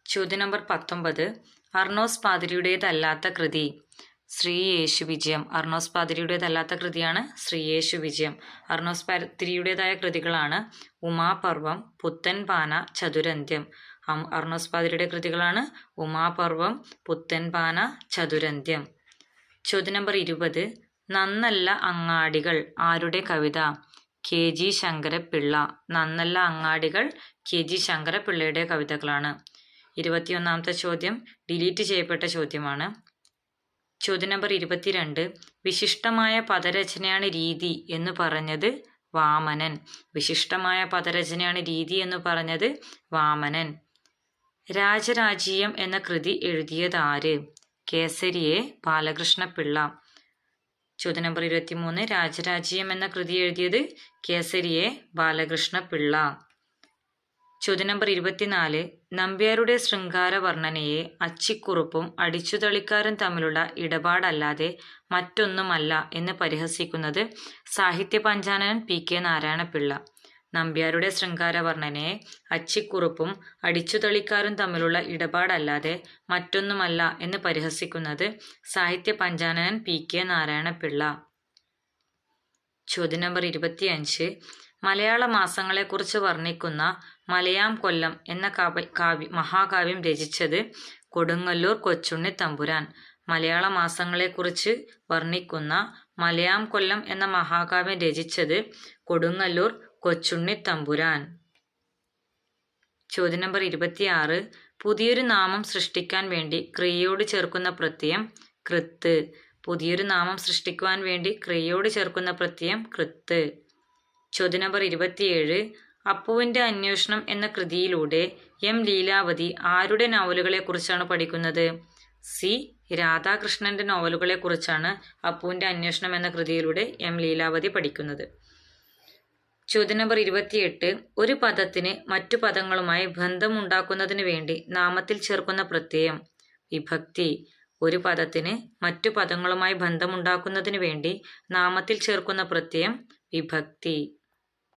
ചോദ്യം നമ്പർ 19. അർണോസ് പാതിരിയുടേതല്ലാത്ത കൃതി. ശ്രീ യേശു വിജയം. അർണോസ് പാതിരിയുടേതല്ലാത്ത കൃതിയാണ് ശ്രീ യേശു വിജയം. അർണോസ് പാതിരിയുടേതായ കൃതികളാണ് ഉമാപർവം, പുത്തൻപാന, ചതുരന്ത്യം. അർണോസ് പാതിരിയുടെ കൃതികളാണ് ഉമാപർവം, പുത്തൻപാന, ചതുരന്ത്യം. ചോദ്യം നമ്പർ 20. നന്നല്ല അങ്ങാടികൾ ആരുടെ കവിത? K G Sankara Pillai. നന്നല്ല അങ്ങാടികൾ കെ ജി ശങ്കരപ്പിള്ളയുടെ കവിതകളാണ്. 21ാമത്തെ ചോദ്യം ഡിലീറ്റ് ചെയ്യപ്പെട്ട ചോദ്യമാണ്. ചോദ്യം നമ്പർ 22. വിശിഷ്ടമായ പദരചനയാണ് രീതി എന്ന് പറഞ്ഞത് വാമനൻ. വിശിഷ്ടമായ പദരചനയാണ് രീതി എന്ന് പറഞ്ഞത് വാമനൻ. രാജരാജീയം എന്ന കൃതി എഴുതിയത് ആര്? കേസരിയെ ബാലകൃഷ്ണപിള്ള. ചോദ്യം നമ്പർ 23. രാജരാജീയം എന്ന കൃതി എഴുതിയത് കേസരിയെ ബാലകൃഷ്ണപിള്ള. ചോദ്യം നമ്പർ 24. നമ്പ്യാരുടെ ശൃംഗാര വർണ്ണനയെ അച്ചിക്കുറുപ്പും അടിച്ചുതളിക്കാരും തമ്മിലുള്ള ഇടപാടല്ലാതെ മറ്റൊന്നുമല്ല എന്ന് പരിഹസിക്കുന്നത് സാഹിത്യ പഞ്ചാനനൻ പി കെ നാരായണപിള്ള. നമ്പ്യാരുടെ ശൃംഗാര വർണ്ണനയെ അച്ചിക്കുറുപ്പും അടിച്ചുതളിക്കാരും തമ്മിലുള്ള ഇടപാടല്ലാതെ മറ്റൊന്നുമല്ല എന്ന് പരിഹസിക്കുന്നത് സാഹിത്യ പഞ്ചാനനൻ പി കെ നാരായണപിള്ള. ചോദ്യം നമ്പർ 25. മലയാള മാസങ്ങളെക്കുറിച്ച് വർണ്ണിക്കുന്ന മലയാം കൊല്ലം എന്ന മഹാകാവ്യം രചിച്ചത് കൊടുങ്ങല്ലൂർ കൊച്ചുണ്ണി തമ്പുരാൻ. മലയാള മാസങ്ങളെക്കുറിച്ച് വർണ്ണിക്കുന്ന മലയാം കൊല്ലം എന്ന മഹാകാവ്യം രചിച്ചത് കൊടുങ്ങല്ലൂർ കൊച്ചുണ്ണി തമ്പുരാൻ. ചോദ്യം നമ്പർ 26. പുതിയൊരു നാമം സൃഷ്ടിക്കാൻ വേണ്ടി ക്രിയയോട് ചേർക്കുന്ന പ്രത്യയം കൃത്ത്. പുതിയൊരു നാമം സൃഷ്ടിക്കുവാൻ വേണ്ടി ക്രിയയോട് ചേർക്കുന്ന പ്രത്യയം കൃത്ത്. ചോദ്യം നമ്പർ 27. അപ്പുവിൻ്റെ അന്വേഷണം എന്ന കൃതിയിലൂടെ എം ലീലാവതി ആരുടെ നോവലുകളെ കുറിച്ചാണ് പഠിക്കുന്നത്? സി രാധാകൃഷ്ണന്റെ നോവലുകളെ കുറിച്ചാണ് അപ്പുവിൻ്റെ അന്വേഷണം എന്ന കൃതിയിലൂടെ എം ലീലാവതി പഠിക്കുന്നത്. ചോദ്യം നമ്പർ 28. ഒരു പദത്തിന് മറ്റു പദങ്ങളുമായി ബന്ധമുണ്ടാക്കുന്നതിന് വേണ്ടി നാമത്തിൽ ചേർക്കുന്ന പ്രത്യയം വിഭക്തി. ഒരു പദത്തിന് മറ്റു പദങ്ങളുമായി ബന്ധമുണ്ടാക്കുന്നതിന് വേണ്ടി നാമത്തിൽ ചേർക്കുന്ന പ്രത്യയം വിഭക്തി.